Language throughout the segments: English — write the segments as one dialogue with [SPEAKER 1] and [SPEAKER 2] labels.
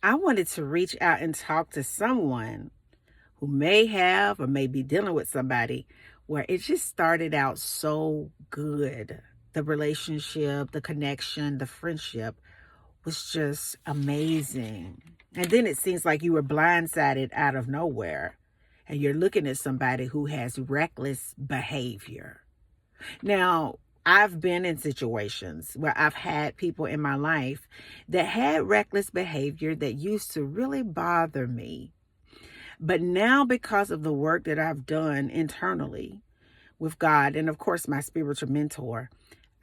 [SPEAKER 1] I wanted to reach out and talk to someone who may have or may be dealing with somebody where it just started out so good. The relationship, the connection, the friendship was just amazing. And then it seems like you were blindsided out of nowhere and you're looking at somebody who has reckless behavior. Now, I've been in situations where I've had people in my life that had reckless behavior that used to really bother me. But now, because of the work that I've done internally with God and, of course, my spiritual mentor,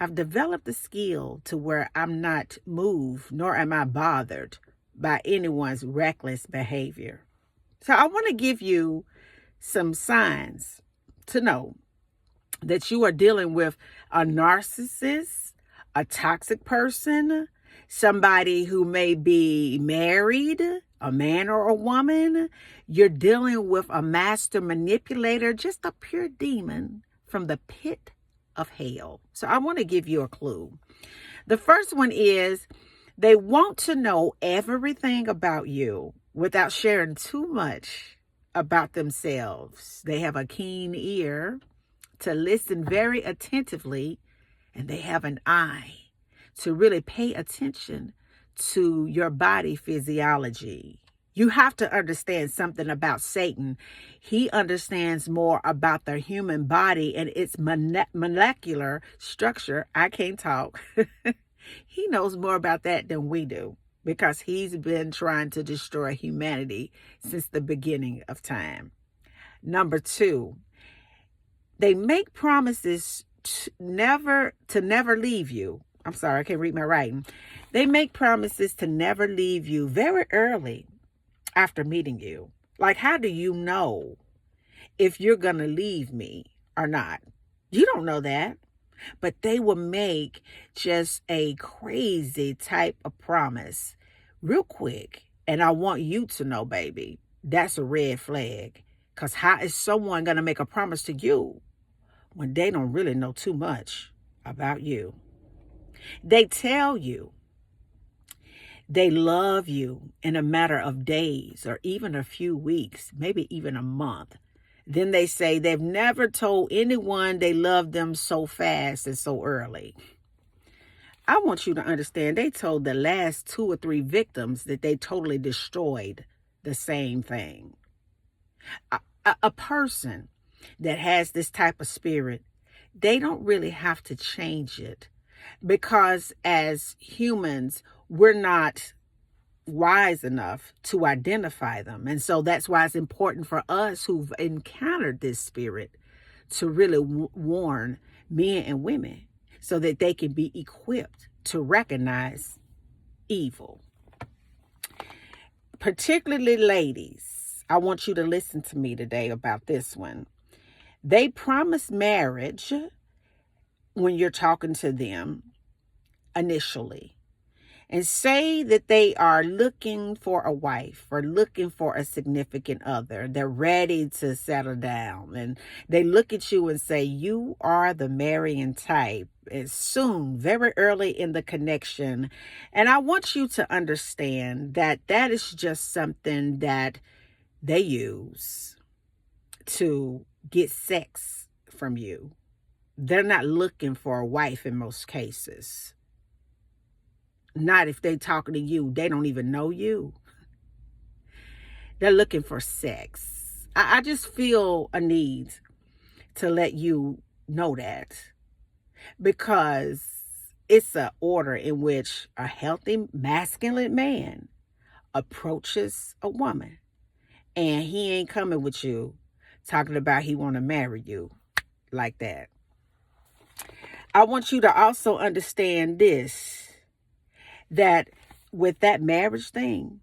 [SPEAKER 1] I've developed the skill to where I'm not moved nor am I bothered by anyone's reckless behavior. So I want to give you some signs to know that you are dealing with a narcissist, a toxic person, somebody who may be married, a man or a woman. You're dealing with a master manipulator, just a pure demon from the pit of hell. So I want to give you a clue. The first one is they want to know everything about you without sharing too much about themselves. They have a keen ear to listen very attentively, and they have an eye to really pay attention to your body physiology. You have to understand something about Satan. He understands more about the human body and its molecular structure. I can't talk. He knows more about that than we do because he's been trying to destroy humanity since the beginning of time. Number two, they make promises to never leave you. I'm sorry, I can't read my writing. They make promises to never leave you very early after meeting you. Like, how do you know if you're going to leave me or not? You don't know that. But they will make just a crazy type of promise real quick. And I want you to know, baby, that's a red flag. Because how is someone going to make a promise to you when they don't really know too much about you? They tell you they love you in a matter of days or even a few weeks, maybe even a month. Then they say they've never told anyone they love them so fast and so early. I want you to understand they told the last 2 or 3 victims that they totally destroyed the same thing. A person that has this type of spirit, they don't really have to change it because as humans, we're not wise enough to identify them. And so that's why it's important for us who've encountered this spirit to really warn men and women so that they can be equipped to recognize evil. Particularly ladies, I want you to listen to me today about this one. They promise marriage when you're talking to them initially and say that they are looking for a wife or looking for a significant other. They're ready to settle down and they look at you and say, you are the marrying type. And soon, very early in the connection. And I want you to understand that that is just something that they use to get sex from you. They're not looking for a wife in most cases. Not if they're talking to you. They don't even know you. They're looking for sex. I just feel a need to let you know that because it's an order in which a healthy masculine man approaches a woman and he ain't coming with you talking about he want to marry you like that. I want you to also understand this, that with that marriage thing,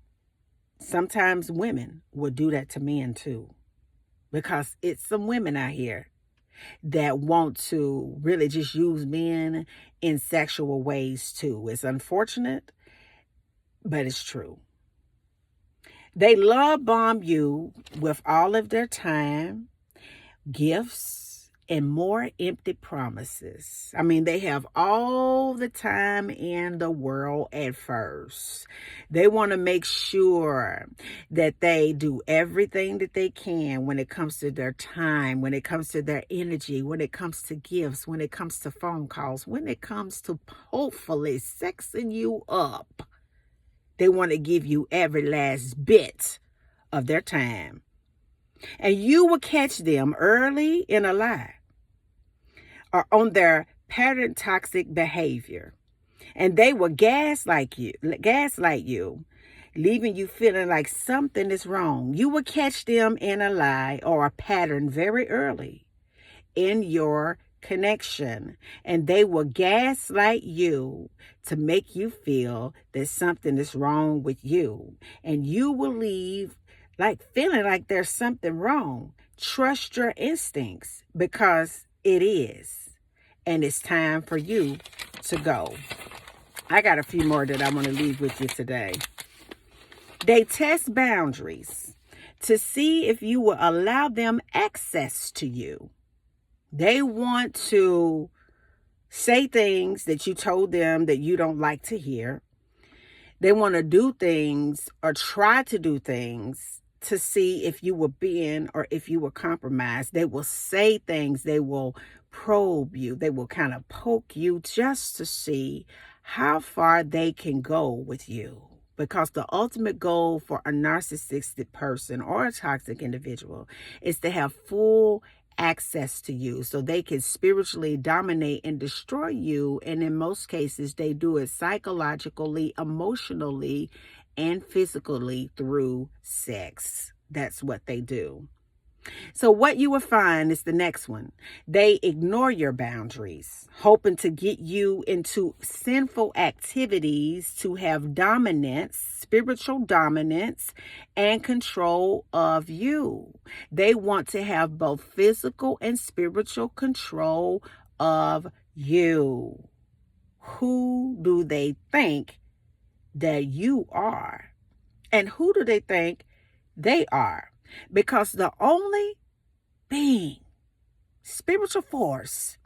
[SPEAKER 1] sometimes women will do that to men too. Because it's some women out here that want to really just use men in sexual ways too. It's unfortunate, but it's true. They love bomb you with all of their time, gifts, and more empty promises. I mean, they have all the time in the world at first. They want to make sure that they do everything that they can when it comes to their time, when it comes to their energy, when it comes to gifts, when it comes to phone calls, when it comes to hopefully sexing you up. They want to give you every last bit of their time. And you will catch them early in a lie or on their pattern toxic behavior. And they will gaslight you, leaving you feeling like something is wrong. You will catch them in a lie or a pattern very early in your connection, and they will gaslight you to make you feel that something is wrong with you, and you will leave like feeling like there's something wrong. Trust your instincts, because it is, and it's time for you to go. I got a few more that I want to leave with you today. They test boundaries to see if you will allow them access to you. They want to say things that you told them that you don't like to hear. They want to do things or try to do things to see if you were being or if you were compromised. They will say things. They will probe you. They will kind of poke you just to see how far they can go with you. Because the ultimate goal for a narcissistic person or a toxic individual is to have full access to you so they can spiritually dominate and destroy you. And in most cases, they do it psychologically, emotionally, and physically through sex. That's what they do. So what you will find is the next one. They ignore your boundaries, hoping to get you into sinful activities to have dominance, spiritual dominance, and control of you. They want to have both physical and spiritual control of you. Who do they think that you are? And who do they think they are? Because the only being, spiritual force,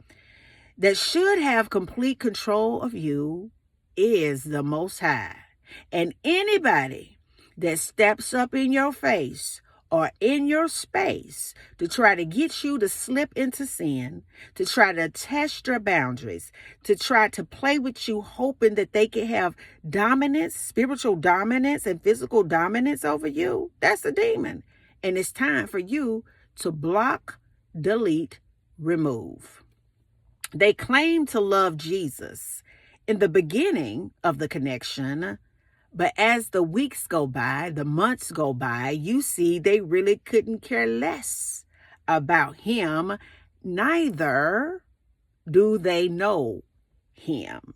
[SPEAKER 1] that should have complete control of you is the Most High. And anybody that steps up in your face or in your space to try to get you to slip into sin, to try to test your boundaries, to try to play with you, hoping that they can have dominance, spiritual dominance and physical dominance over you, that's a demon. And it's time for you to block, delete, remove. They claim to love Jesus in the beginning of the connection, but as the weeks go by, the months go by, you see they really couldn't care less about him. Neither do they know him.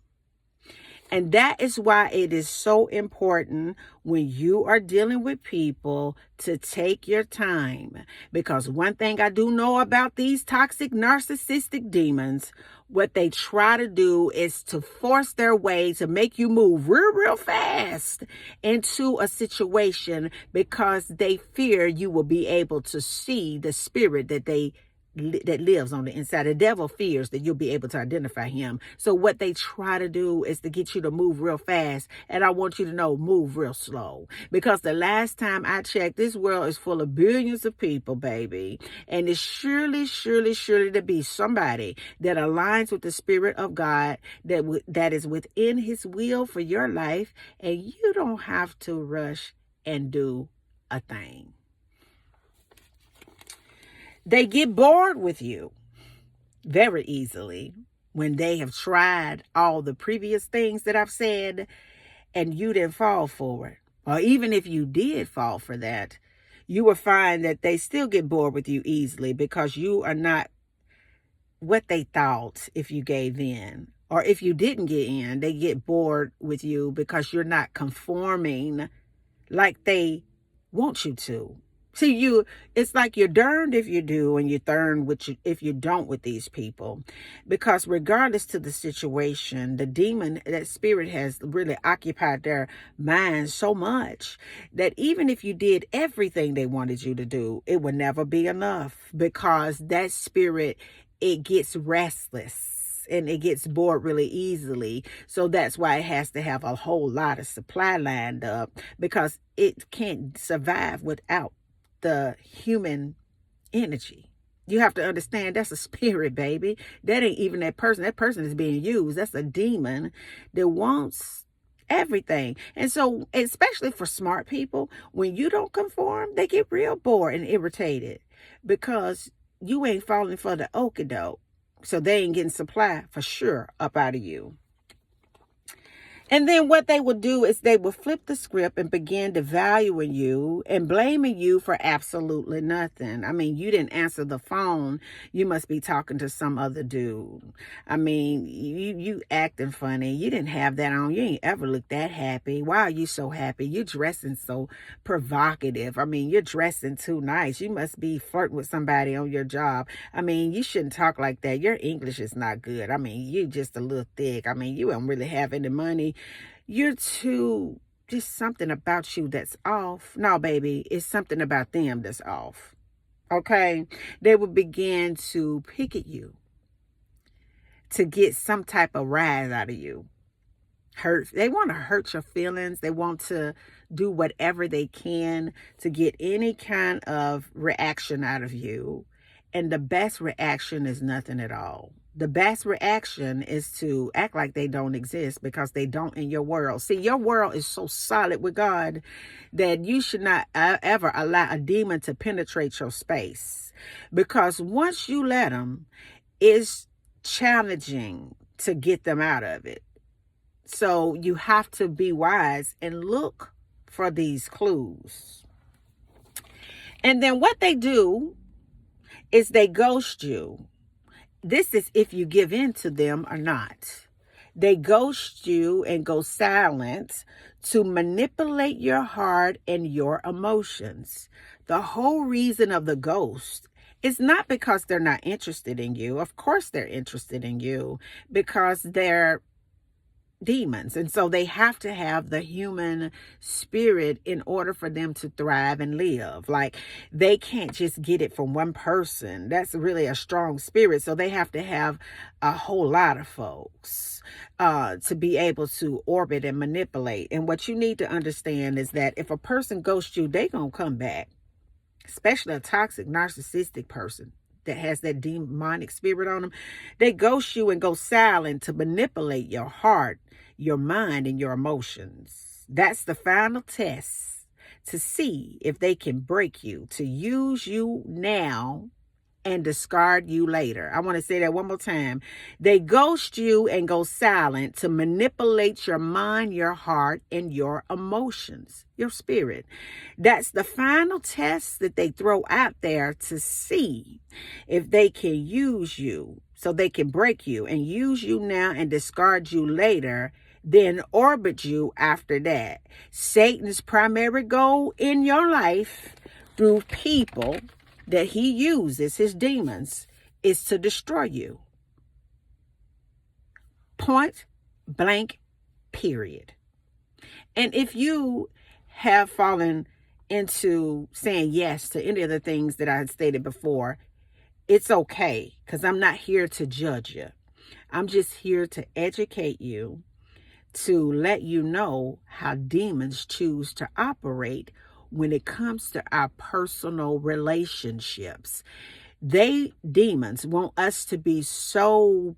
[SPEAKER 1] And that is why it is so important when you are dealing with people to take your time. Because one thing I do know about these toxic narcissistic demons, what they try to do is to force their way to make you move real fast into a situation because they fear you will be able to see the spirit that lives on the inside. The devil fears that you'll be able to identify him. So what they try to do is to get you to move real fast. And I want you to know, move real slow. Because the last time I checked, this world is full of billions of people, baby. And it's surely to be somebody that aligns with the Spirit of God, that is within his will for your life. And you don't have to rush and do a thing. They get bored with you very easily when they have tried all the previous things that I've said and you didn't fall for it. Or even if you did fall for that, you will find that they still get bored with you easily because you are not what they thought if you gave in. Or if you didn't get in, they get bored with you because you're not conforming like they want you to. See, it's like you're darned if you do and you're darned if you don't with these people. Because regardless to the situation, the demon, that spirit has really occupied their minds so much that even if you did everything they wanted you to do, it would never be enough. Because that spirit it gets restless and it gets bored really easily. So that's why it has to have a whole lot of supply lined up, because it can't survive without the human energy. You have to understand that's a spirit, baby. That ain't even that person. That person is being used. That's a demon that wants everything. And so, especially for smart people, when you don't conform, they get real bored and irritated because you ain't falling for the okie doke. So they ain't getting supply for sure up out of you. And then what they would do is they would flip the script and begin devaluing you and blaming you for absolutely nothing. I mean, you didn't answer the phone. You must be talking to some other dude. I mean, you acting funny. You didn't have that on. You ain't ever looked that happy. Why are you so happy? You're dressing so provocative. I mean, you're dressing too nice. You must be flirting with somebody on your job. I mean, you shouldn't talk like that. Your English is not good. I mean, you just a little thick. I mean, you don't really have any money. You're too, just something about you that's off. No, baby, it's something about them that's off. Okay? They will begin to pick at you to get some type of rise out of you. They want to hurt your feelings. They want to do whatever they can to get any kind of reaction out of you. And the best reaction is nothing at all. The best reaction is to act like they don't exist, because they don't in your world. See, your world is so solid with God that you should not ever allow a demon to penetrate your space. Because once you let them, it's challenging to get them out of it. So you have to be wise and look for these clues. And then what they do is they ghost you. This is if you give in to them or not. They ghost you and go silent to manipulate your heart and your emotions. The whole reason of the ghost is not because they're not interested in you. Of course they're interested in you, because they're demons. And so they have to have the human spirit in order for them to thrive and live. Like, they can't just get it from one person. That's really a strong spirit. So they have to have a whole lot of folks to be able to orbit and manipulate. And what you need to understand is that if a person ghosts you, they gonna come back, especially a toxic narcissistic person that has that demonic spirit on them. They ghost you and go silent to manipulate your heart, your mind, and your emotions. That's the final test to see if they can break you, to use you now and discard you later. I want to say that one more time. They ghost you and go silent to manipulate your mind, your heart, and your emotions, your spirit. That's the final test that they throw out there to see if they can use you, so they can break you and use you now and discard you later, then orbit you after that. Satan's primary goal in your life through people that he uses, his demons, is to destroy you. Point blank, period. And if you have fallen into saying yes to any of the things that I had stated before, it's okay, because I'm not here to judge you. I'm just here to educate you, to let you know how demons choose to operate when it comes to our personal relationships. Demons want us to be so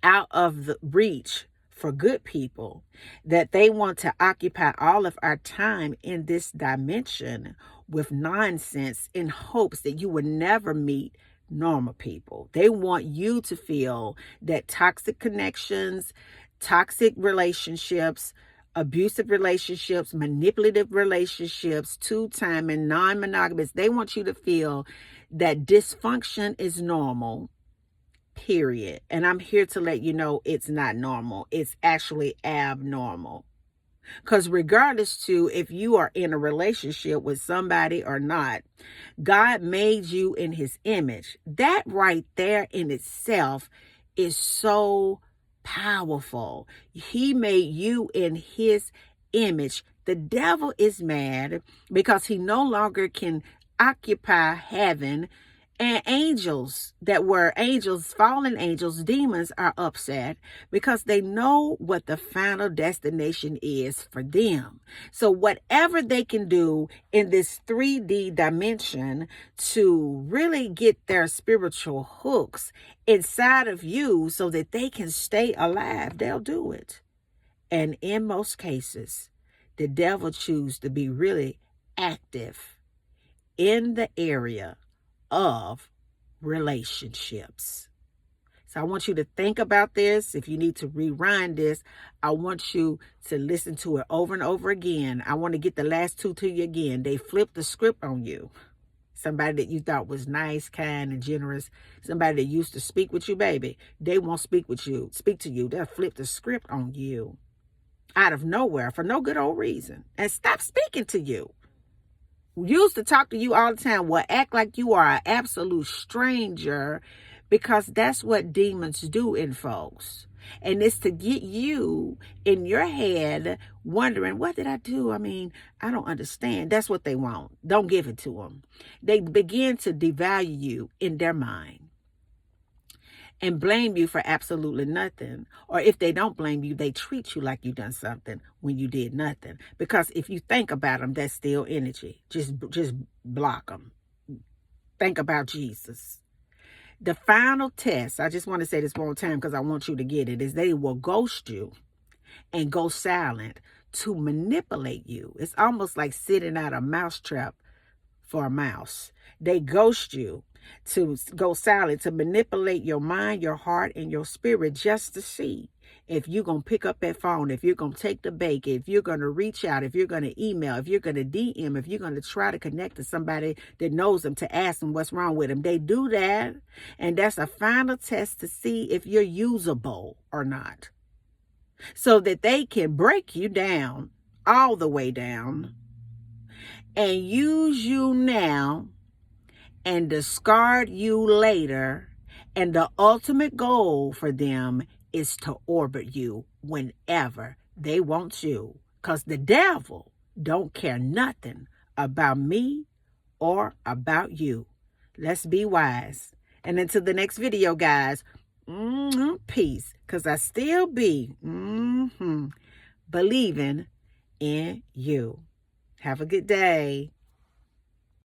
[SPEAKER 1] out of the reach for good people that they want to occupy all of our time in this dimension with nonsense in hopes that you would never meet normal people. They want you to feel that toxic connections, toxic relationships, abusive relationships, manipulative relationships, two-time and non-monogamous, they want you to feel that dysfunction is normal, period. And I'm here to let you know it's not normal. It's actually abnormal. Because regardless to if you are in a relationship with somebody or not, God made you in his image. That right there in itself is so powerful. He made you in his image. The devil is mad because he no longer can occupy heaven And angels that were angels, fallen angels, demons are upset because they know what the final destination is for them. So whatever they can do in this 3D dimension to really get their spiritual hooks inside of you so that they can stay alive, they'll do it. And in most cases, the devil chooses to be really active in the area of relationships. So I want you to think about this. If you need to rewind this, I want you to listen to it over and over again. I want to get the last two to you again. They flipped the script on you. Somebody that you thought was nice, kind, and generous. Somebody that used to speak with you, baby. They won't speak to you. They'll flip the script on you out of nowhere for no good old reason and stop speaking to you. Used to talk to you all the time will act like you are an absolute stranger, because that's what demons do in folks. And it's to get you in your head wondering, what did I do? I mean, I don't understand. That's what they want. Don't give it to them. They begin to devalue you in their mind and blame you for absolutely nothing. Or if they don't blame you, they treat you like you done something when you did nothing. Because if you think about them, that's still energy. Just block them. Think about Jesus. The final test, I just want to say this one more time because I want you to get it, is they will ghost you and go silent to manipulate you. It's almost like sitting out a mousetrap for a mouse. They ghost you to go silent, to manipulate your mind, your heart, and your spirit, just to see if you're going to pick up that phone, if you're going to take the bait, if you're going to reach out, if you're going to email, if you're going to DM, if you're going to try to connect to somebody that knows them to ask them what's wrong with them. They do that, and that's a final test to see if you're usable or not, so that they can break you down, all the way down, and use you now and discard you later. And the ultimate goal for them is to orbit you whenever they want you. Because the devil don't care nothing about me or about you. Let's be wise. And until the next video, guys, peace. Because I still be believing in you. Have a good day.